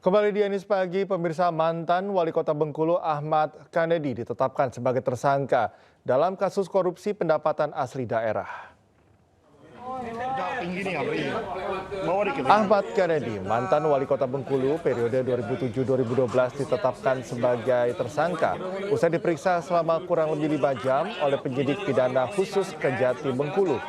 Kembali di Anies Pagi, pemirsa, mantan Wali Kota Bengkulu Ahmad Kennedy ditetapkan sebagai tersangka dalam kasus korupsi pendapatan asli daerah. Ahmad Kennedy, mantan Wali Kota Bengkulu periode 2007-2012 ditetapkan sebagai tersangka usai diperiksa selama kurang lebih 5 jam oleh penyidik pidana khusus Kejati Bengkulu.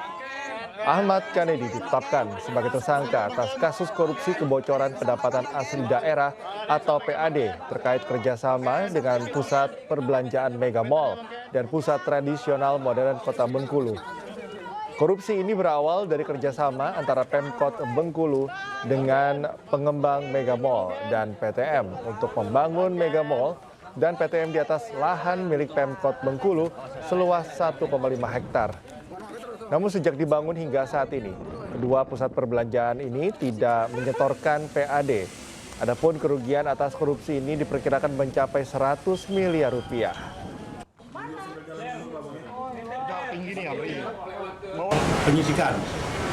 Ahmad Kennedy ditetapkan sebagai tersangka atas kasus korupsi kebocoran pendapatan asli daerah atau PAD terkait kerjasama dengan Pusat Perbelanjaan Mega Mall dan Pusat Tradisional Modern Kota Bengkulu. Korupsi ini berawal dari kerjasama antara Pemkot Bengkulu dengan pengembang Mega Mall dan PTM untuk membangun Mega Mall dan PTM di atas lahan milik Pemkot Bengkulu seluas 1,5 hektar. Namun sejak dibangun hingga saat ini, kedua pusat perbelanjaan ini tidak menyetorkan PAD. Adapun kerugian atas korupsi ini diperkirakan mencapai 100 miliar rupiah. Penyidikan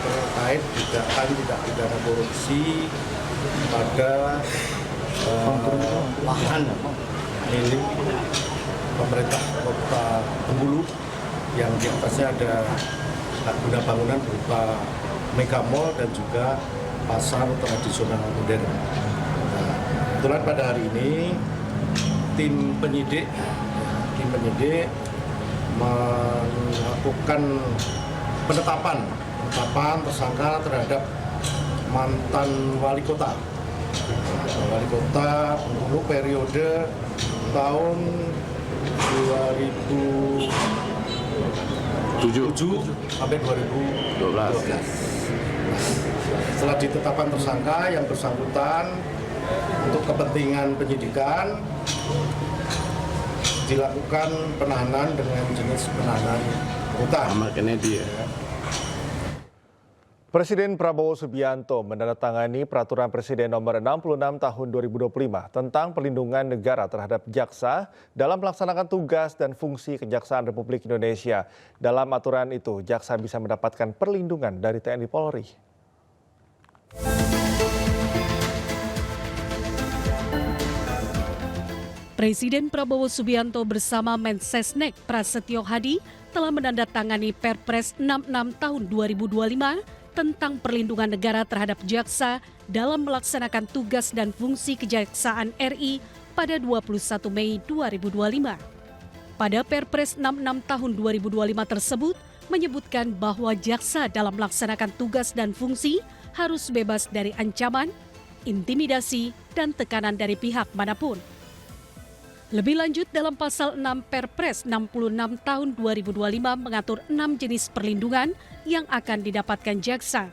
terkait dugaan tindak pidana korupsi pada lahan milik pemerintah Kota Bengkulu yang di atasnya ada hak guna bangunan berupa Mega Mall dan juga pasar tradisional modern. Nah, kebetulan pada hari ini tim penyidik melakukan penetapan tersangka terhadap mantan wali kota Bengkulu periode tahun 2007 sampai 2012. Setelah ditetapkan tersangka, yang bersangkutan untuk kepentingan penyidikan dilakukan penahanan dengan jenis penahanan rutan. Presiden Prabowo Subianto menandatangani Peraturan Presiden Nomor 66 Tahun 2025 tentang perlindungan negara terhadap jaksa dalam melaksanakan tugas dan fungsi Kejaksaan Republik Indonesia. Dalam aturan itu, jaksa bisa mendapatkan perlindungan dari TNI Polri. Presiden Prabowo Subianto bersama Mensesnek Prasetyo Hadi telah menandatangani Perpres 66 Tahun 2025 tentang perlindungan negara terhadap jaksa dalam melaksanakan tugas dan fungsi Kejaksaan RI pada 21 Mei 2025. Pada Perpres 66 Tahun 2025 tersebut menyebutkan bahwa jaksa dalam melaksanakan tugas dan fungsi harus bebas dari ancaman, intimidasi, dan tekanan dari pihak manapun. Lebih lanjut, dalam pasal 6 Perpres 66 tahun 2025 mengatur 6 jenis perlindungan yang akan didapatkan jaksa.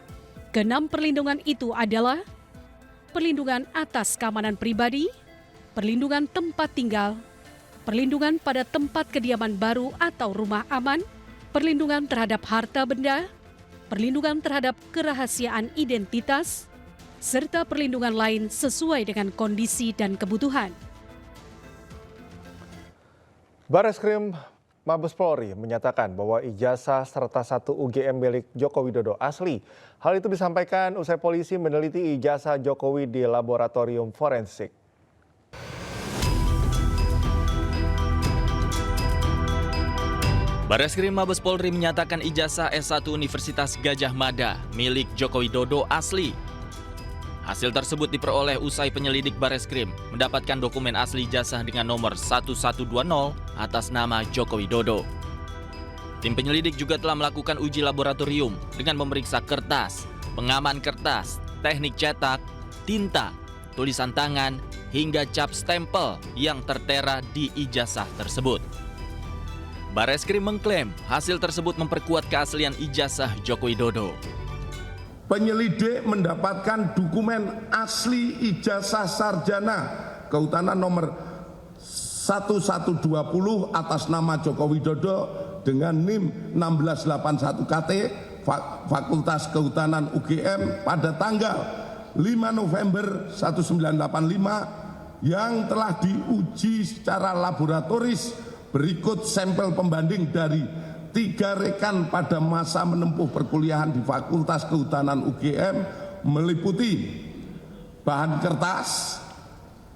Keenam perlindungan itu adalah perlindungan atas keamanan pribadi, perlindungan tempat tinggal, perlindungan pada tempat kediaman baru atau rumah aman, perlindungan terhadap harta benda, perlindungan terhadap kerahasiaan identitas, serta perlindungan lain sesuai dengan kondisi dan kebutuhan. Bareskrim Mabes Polri menyatakan bahwa ijazah serta 1 UGM milik Joko Widodo asli. Hal itu disampaikan usai polisi meneliti ijazah Jokowi di laboratorium forensik. Bareskrim Mabes Polri menyatakan ijazah S1 Universitas Gadjah Mada milik Joko Widodo asli. Hasil tersebut diperoleh usai penyelidik Bareskrim mendapatkan dokumen asli ijazah dengan nomor 1120 atas nama Joko Widodo. Tim penyelidik juga telah melakukan uji laboratorium dengan memeriksa kertas, pengaman kertas, teknik cetak, tinta, tulisan tangan, hingga cap stempel yang tertera di ijazah tersebut. Bareskrim mengklaim hasil tersebut memperkuat keaslian ijazah Joko Widodo. Penyelidik mendapatkan dokumen asli ijazah sarjana kehutanan nomor 1120 atas nama Joko Widodo dengan NIM 1681 KT Fakultas Kehutanan UGM pada tanggal 5 November 1985 yang telah diuji secara laboratoris berikut sampel pembanding dari 3 rekan pada masa menempuh perkuliahan di Fakultas Kehutanan UGM meliputi bahan kertas,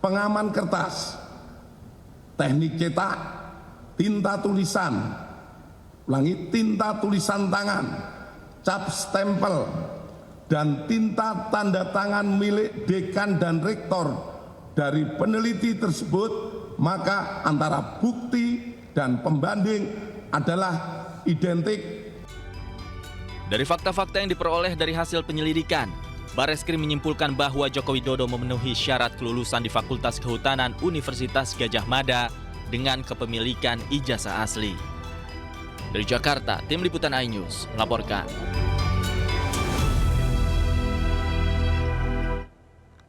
pengaman kertas, teknik cetak, tinta tulisan, tinta tulisan tangan, cap stempel, dan tinta tanda tangan milik dekan dan rektor dari peneliti tersebut, maka antara bukti dan pembanding adalah identik. Dari fakta-fakta yang diperoleh dari hasil penyelidikan, Bareskrim menyimpulkan bahwa Joko Widodo memenuhi syarat kelulusan di Fakultas Kehutanan Universitas Gadjah Mada dengan kepemilikan ijazah asli. Dari Jakarta, Tim Liputan iNews melaporkan.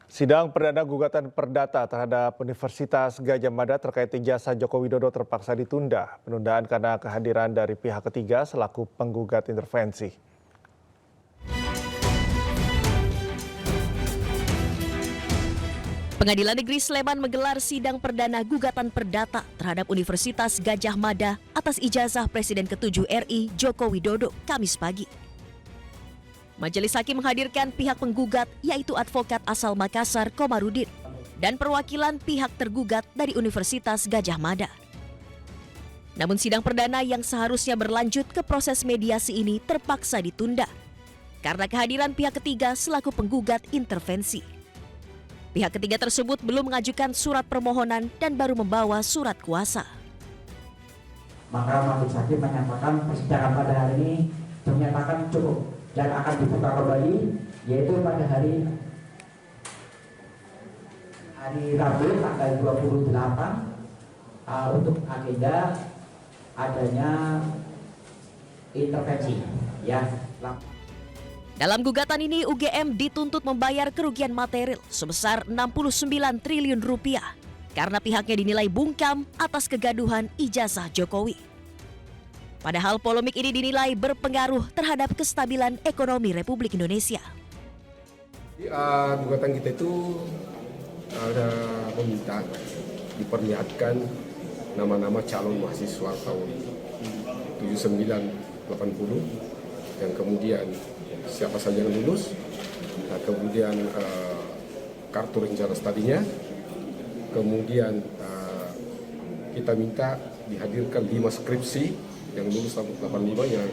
Sidang perdana gugatan perdata terhadap Universitas Gadjah Mada terkait ijazah Joko Widodo terpaksa ditunda. Penundaan karena kehadiran dari pihak ketiga selaku penggugat intervensi. Pengadilan Negeri Sleman menggelar sidang perdana gugatan perdata terhadap Universitas Gadjah Mada atas ijazah Presiden ke-7 RI Joko Widodo Kamis pagi. Majelis Hakim menghadirkan pihak penggugat yaitu advokat asal Makassar Komarudin dan perwakilan pihak tergugat dari Universitas Gadjah Mada. Namun sidang perdana yang seharusnya berlanjut ke proses mediasi ini terpaksa ditunda karena kehadiran pihak ketiga selaku penggugat intervensi. Pihak ketiga tersebut belum mengajukan surat permohonan dan baru membawa surat kuasa. Maka majelis hakim menyatakan persidangan pada hari ini dinyatakan cukup dan akan dibuka kembali, yaitu pada hari Rabu tanggal 28 untuk agenda adanya intervensi. Ya. Dalam gugatan ini, UGM dituntut membayar kerugian material sebesar 69 triliun rupiah karena pihaknya dinilai bungkam atas kegaduhan ijazah Jokowi. Padahal polemik ini dinilai berpengaruh terhadap kestabilan ekonomi Republik Indonesia. Gugatan kita itu ada meminta diperlihatkan nama-nama calon mahasiswa tahun 7980 yang kemudian siapa saja yang lulus, kemudian kartu rencana studinya, kemudian kita minta dihadirkan 5 skripsi yang lulus tahun 85 yang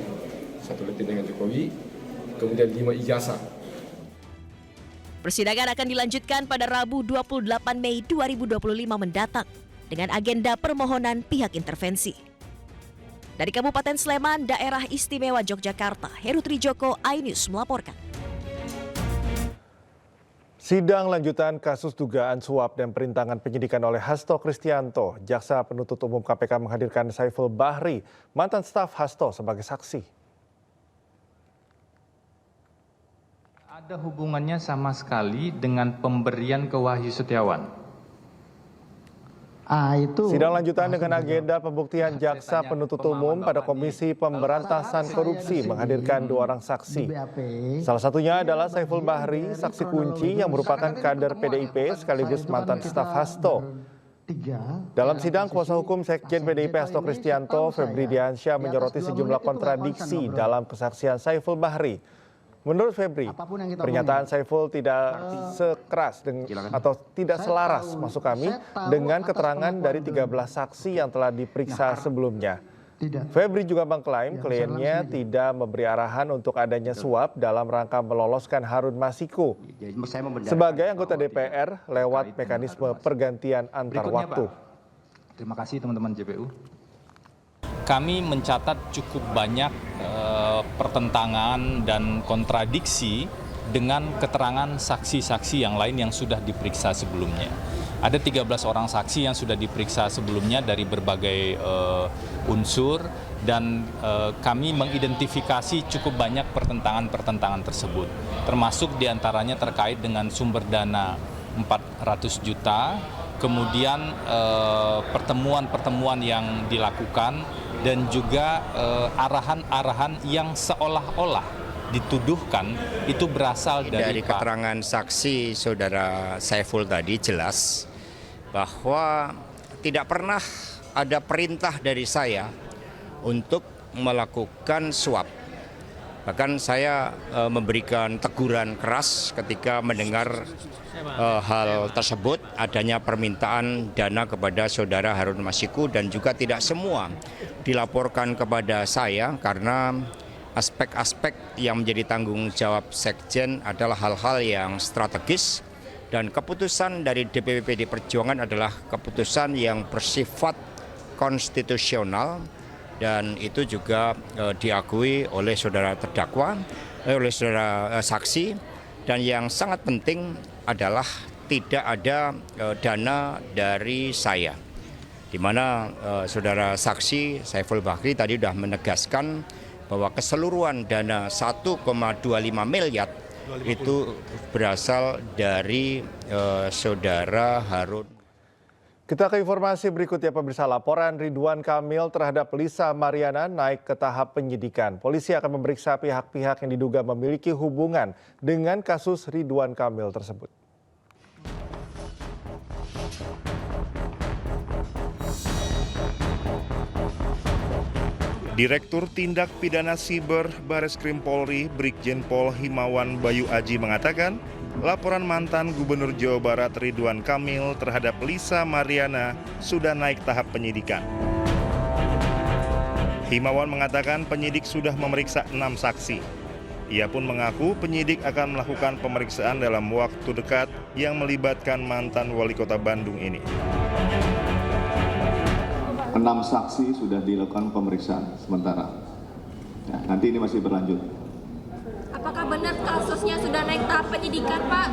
satu dengan Jokowi, kemudian 5 ijazah. Persidangan akan dilanjutkan pada Rabu 28 Mei 2025 mendatang dengan agenda permohonan pihak intervensi. Dari Kabupaten Sleman, Daerah Istimewa Yogyakarta, Heru Trijoko, iNews melaporkan. Sidang lanjutan kasus dugaan suap dan perintangan penyidikan oleh Hasto Kristianto. Jaksa penuntut umum KPK menghadirkan Saiful Bahri, mantan staf Hasto, sebagai saksi. Ada hubungannya sama sekali dengan pemberian ke Wahyu Setiawan. Sidang lanjutan dengan agenda pembuktian jaksa penuntut umum pada Komisi Pemberantasan Korupsi menghadirkan 2 orang saksi. Salah satunya adalah Saiful Bahri, saksi kunci yang merupakan kader PDIP sekaligus mantan staf Hasto. Dalam sidang, kuasa hukum Sekjen PDIP Hasto Kristianto, Febri Diansyah, menyoroti sejumlah kontradiksi dalam kesaksian Saiful Bahri. Menurut Febri, pernyataan Saiful tidak sekeras atau tidak selaras maksud kami dengan keterangan dari 13 saksi yang telah diperiksa sebelumnya. Febri juga mengklaim kliennya tidak memberi arahan untuk adanya suap dalam rangka meloloskan Harun Masiku sebagai anggota DPR lewat mekanisme pergantian antar waktu. Terima kasih teman-teman JPU. Kami mencatat cukup banyak pertentangan dan kontradiksi dengan keterangan saksi-saksi yang lain yang sudah diperiksa sebelumnya. Ada 13 orang saksi yang sudah diperiksa sebelumnya dari berbagai unsur dan kami mengidentifikasi cukup banyak pertentangan-pertentangan tersebut. Termasuk diantaranya terkait dengan sumber dana 400 juta, kemudian pertemuan-pertemuan yang dilakukan dan juga arahan-arahan yang seolah-olah dituduhkan itu berasal dari keterangan saksi saudara Saiful tadi jelas bahwa tidak pernah ada perintah dari saya untuk melakukan suap. Bahkan saya memberikan teguran keras ketika mendengar hal tersebut, adanya permintaan dana kepada saudara Harun Masiku, dan juga tidak semua dilaporkan kepada saya karena aspek-aspek yang menjadi tanggung jawab Sekjen adalah hal-hal yang strategis, dan keputusan dari DPP PD Perjuangan adalah keputusan yang bersifat konstitusional, dan itu juga diakui oleh saudara terdakwa, oleh saudara saksi, dan yang sangat penting adalah tidak ada dana dari saya, di mana saudara saksi Saiful Bahri tadi sudah menegaskan bahwa keseluruhan dana 1,25 miliar itu berasal dari saudara Harun. Kita ke informasi berikutnya, pemirsa. Laporan Ridwan Kamil terhadap Lisa Mariana naik ke tahap penyidikan. Polisi akan memeriksa pihak-pihak yang diduga memiliki hubungan dengan kasus Ridwan Kamil tersebut. Direktur Tindak Pidana Siber Bareskrim Polri, Brigjen Pol Himawan Bayu Aji mengatakan, laporan mantan Gubernur Jawa Barat Ridwan Kamil terhadap Lisa Mariana sudah naik tahap penyidikan. Himawan mengatakan penyidik sudah memeriksa 6 saksi. Ia pun mengaku penyidik akan melakukan pemeriksaan dalam waktu dekat yang melibatkan mantan Wali Kota Bandung ini. 6 saksi sudah dilakukan pemeriksaan sementara. Ya, nanti ini masih berlanjut. Apakah benar kasusnya sudah naik tahap penyidikan, Pak?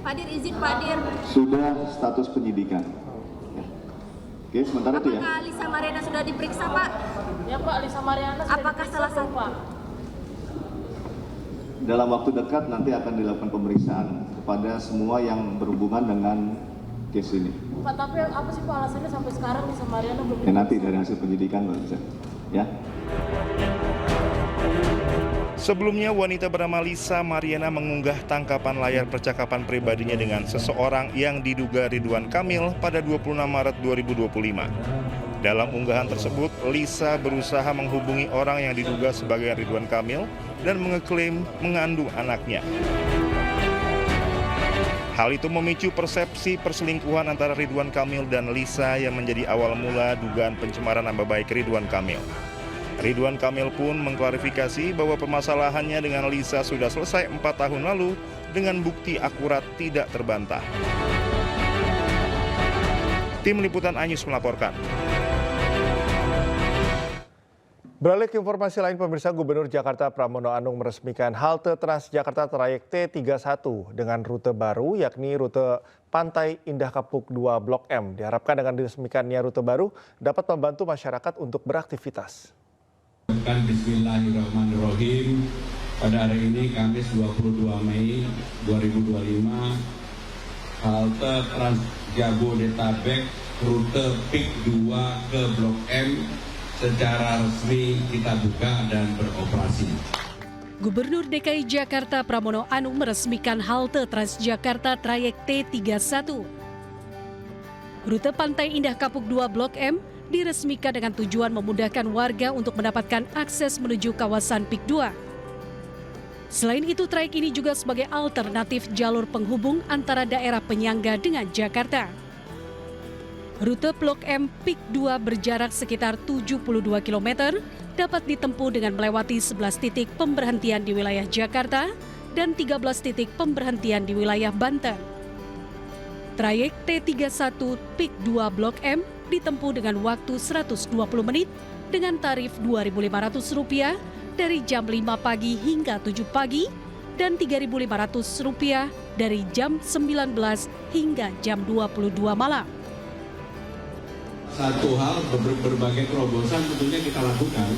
Padir izin Padir. Sudah status penyidikan. Ya. Oke, sementara itu ya. Apakah Lisa Mariana sudah diperiksa, Pak? Ya, Pak, Lisa Mariana sudah apakah diperiksa, salah satu, Pak? Dalam waktu dekat nanti akan dilakukan pemeriksaan kepada semua yang berhubungan dengan case ini. Pak, tapi apa sih Pak alasannya sampai sekarang Lisa Mariana belum Ya, nanti dari hasil penyidikan baru bisa. Ya. Sebelumnya, wanita bernama Lisa Mariana mengunggah tangkapan layar percakapan pribadinya dengan seseorang yang diduga Ridwan Kamil pada 26 Maret 2025. Dalam unggahan tersebut, Lisa berusaha menghubungi orang yang diduga sebagai Ridwan Kamil dan mengeklaim mengandung anaknya. Hal itu memicu persepsi perselingkuhan antara Ridwan Kamil dan Lisa yang menjadi awal mula dugaan pencemaran nama baik Ridwan Kamil. Ridwan Kamil pun mengklarifikasi bahwa permasalahannya dengan Lisa sudah selesai 4 tahun lalu dengan bukti akurat tidak terbantah. Tim Liputan Anyus melaporkan. Beralih ke informasi lain, pemirsa, Gubernur Jakarta Pramono Anung meresmikan halte Transjakarta trayek T31 dengan rute baru, yakni rute Pantai Indah Kapuk 2 Blok M. Diharapkan dengan diresmikannya rute baru dapat membantu masyarakat untuk beraktivitas. Bismillahirrahmanirrahim. Pada hari ini Kamis 22 Mei 2025, halte Transjabodetabek rute PIK 2 ke Blok M secara resmi kita buka dan beroperasi. Gubernur DKI Jakarta Pramono Anung meresmikan halte Transjakarta trayek T31. Rute Pantai Indah Kapuk 2 Blok M diresmikan dengan tujuan memudahkan warga untuk mendapatkan akses menuju kawasan PIK 2. Selain itu, trayek ini juga sebagai alternatif jalur penghubung antara daerah penyangga dengan Jakarta. Rute Blok M PIK 2 berjarak sekitar 72 km, dapat ditempuh dengan melewati 11 titik pemberhentian di wilayah Jakarta dan 13 titik pemberhentian di wilayah Banten. Trayek T31 PIK 2 Blok M ditempuh dengan waktu 120 menit dengan tarif Rp2.500 dari jam 5 pagi hingga 7 pagi dan Rp3.500 dari jam 19 hingga jam 22 malam. Satu hal, berbagai terobosan tentunya kita lakukan,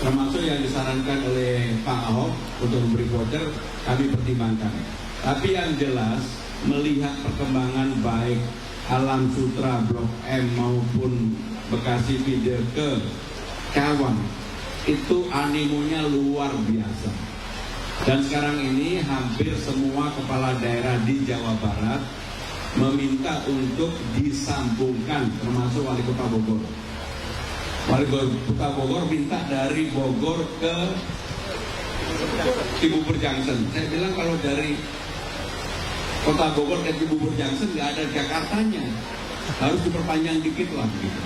termasuk yang disarankan oleh Pak Ahok untuk memberi voucher, kami pertimbangkan. Tapi yang jelas, melihat perkembangan baik Alam Sutra Blok M maupun Bekasi Feeder ke Cawang, itu animonya luar biasa. Dan sekarang ini hampir semua kepala daerah di Jawa Barat meminta untuk disambungkan, termasuk Wali Kota Bogor. Wali Kota Bogor minta dari Bogor ke Cibubur Junction. Saya bilang kalau dari Kota Bogor ke Cibubur Junction nggak ada Jakartanya, harus diperpanjang dikit lah gitu.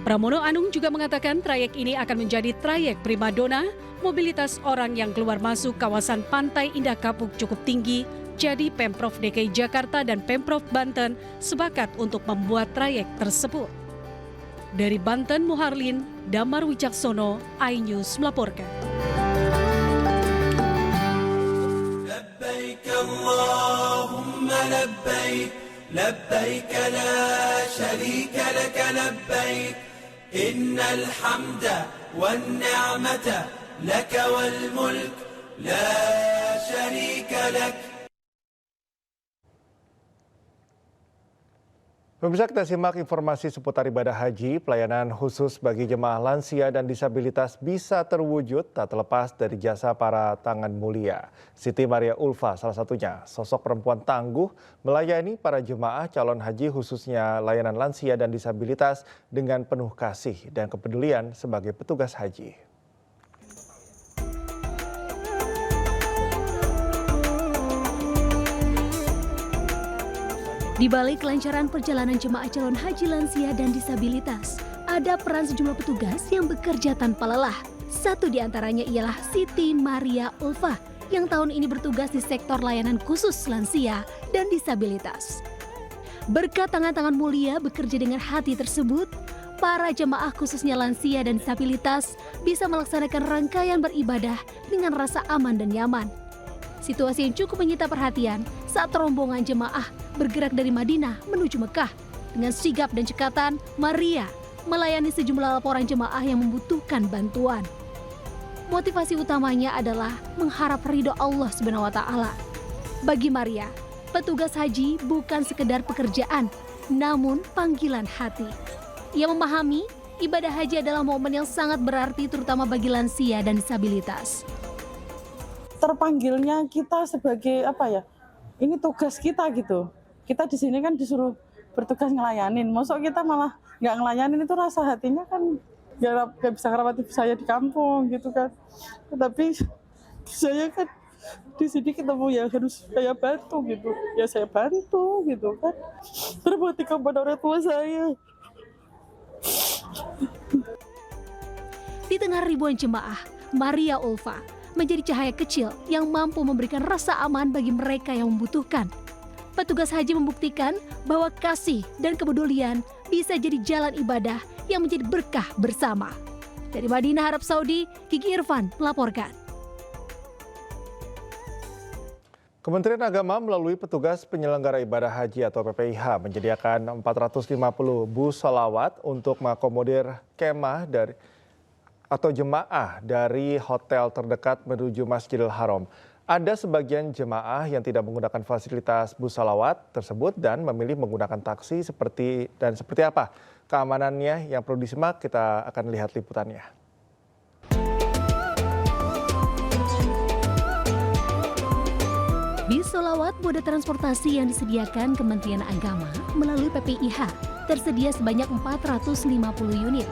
Pramono Anung juga mengatakan trayek ini akan menjadi trayek primadona. Mobilitas orang yang keluar masuk kawasan Pantai Indah Kapuk cukup tinggi, jadi Pemprov DKI Jakarta dan Pemprov Banten sepakat untuk membuat trayek tersebut. Dari Banten, Muharlin, Damar Wicaksono, iNews melaporkan. Labbaik Allahumma labbaik, labbaik la sharika laka labbaik, innal hamda wan ni'mata laka wal mulk la sharika lak. Pemirsa, kita simak informasi seputar ibadah haji. Pelayanan khusus bagi jemaah lansia dan disabilitas bisa terwujud tak terlepas dari jasa para tangan mulia. Siti Maria Ulfa salah satunya, sosok perempuan tangguh melayani para jemaah calon haji khususnya layanan lansia dan disabilitas dengan penuh kasih dan kepedulian sebagai petugas haji. Di balik kelancaran perjalanan jemaah calon haji lansia dan disabilitas, ada peran sejumlah petugas yang bekerja tanpa lelah. Satu di antaranya ialah Siti Maria Ulfa yang tahun ini bertugas di sektor layanan khusus lansia dan disabilitas. Berkat tangan-tangan mulia bekerja dengan hati tersebut, para jemaah khususnya lansia dan disabilitas bisa melaksanakan rangkaian beribadah dengan rasa aman dan nyaman. Situasi yang cukup menyita perhatian saat rombongan jemaah bergerak dari Madinah menuju Mekah. Dengan sigap dan cekatan, Maria melayani sejumlah laporan jemaah yang membutuhkan bantuan. Motivasi utamanya adalah mengharap ridho Allah SWT. Bagi Maria, petugas haji bukan sekedar pekerjaan, namun panggilan hati. Ia memahami ibadah haji adalah momen yang sangat berarti terutama bagi lansia dan disabilitas. Terpanggilnya kita sebagai ini tugas kita gitu. Kita di sini kan disuruh bertugas ngelayanin. Masa kita malah nggak ngelayanin, itu rasa hatinya kan nggak bisa ngerawat ibu saya di kampung gitu kan. Tapi saya kan di sini ketemu ya harus saya bantu gitu. Ya saya bantu gitu kan. Berbakti kepada orang tua saya. Di tengah ribuan jemaah, Maria Ulfa menjadi cahaya kecil yang mampu memberikan rasa aman bagi mereka yang membutuhkan. Petugas haji membuktikan bahwa kasih dan kepedulian bisa jadi jalan ibadah yang menjadi berkah bersama. Dari Madinah, Arab Saudi, Kiki Irfan melaporkan. Kementerian Agama melalui petugas penyelenggara ibadah haji atau PPIH menyediakan 450 bus sholawat untuk mengakomodir kemah atau jemaah dari hotel terdekat menuju Masjidil Haram. Ada sebagian jemaah yang tidak menggunakan fasilitas bus sholawat tersebut dan memilih menggunakan taksi seperti apa keamanannya yang perlu disimak. Kita akan lihat liputannya. Bis sholawat moda transportasi yang disediakan Kementerian Agama melalui PPIH tersedia sebanyak 450 unit.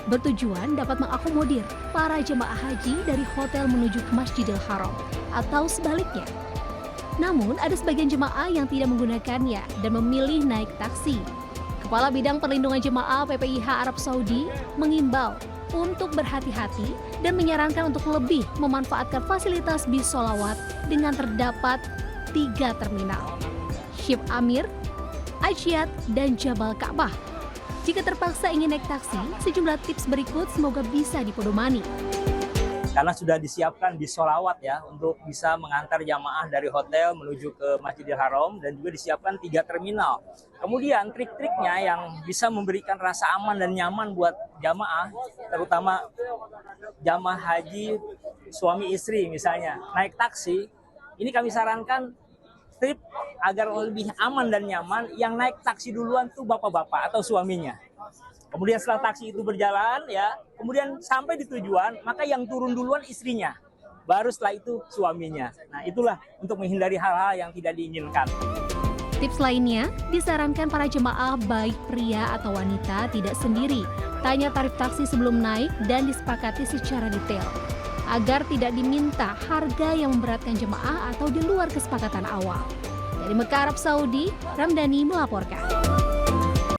Bertujuan dapat mengakomodir para jemaah haji dari hotel menuju ke Masjidil Haram atau sebaliknya. Namun ada sebagian jemaah yang tidak menggunakannya dan memilih naik taksi. Kepala Bidang Perlindungan Jemaah PPIH Arab Saudi mengimbau untuk berhati-hati dan menyarankan untuk lebih memanfaatkan fasilitas bis sholawat dengan terdapat 3 terminal, Ship Amir, Ajiat, dan Jabal Ka'bah. Jika terpaksa ingin naik taksi, sejumlah tips berikut semoga bisa dipedomani. Karena sudah disiapkan bis sholawat ya untuk bisa mengantar jamaah dari hotel menuju ke Masjidil Haram dan juga disiapkan 3 terminal. Kemudian trik-triknya yang bisa memberikan rasa aman dan nyaman buat jamaah, terutama jamaah haji suami istri misalnya naik taksi, ini kami sarankan trip agar lebih aman dan nyaman, yang naik taksi duluan tuh bapak-bapak atau suaminya. Kemudian setelah taksi itu berjalan ya, kemudian sampai di tujuan, maka yang turun duluan istrinya. Baru setelah itu suaminya. Nah, itulah untuk menghindari hal-hal yang tidak diinginkan. Tips lainnya, disarankan para jemaah baik pria atau wanita tidak sendiri. Tanya tarif taksi sebelum naik dan disepakati secara detail. agar tidak diminta harga yang memberatkan jemaah atau di luar kesepakatan awal. Dari Mekah, Arab Saudi, Ramdhani melaporkan.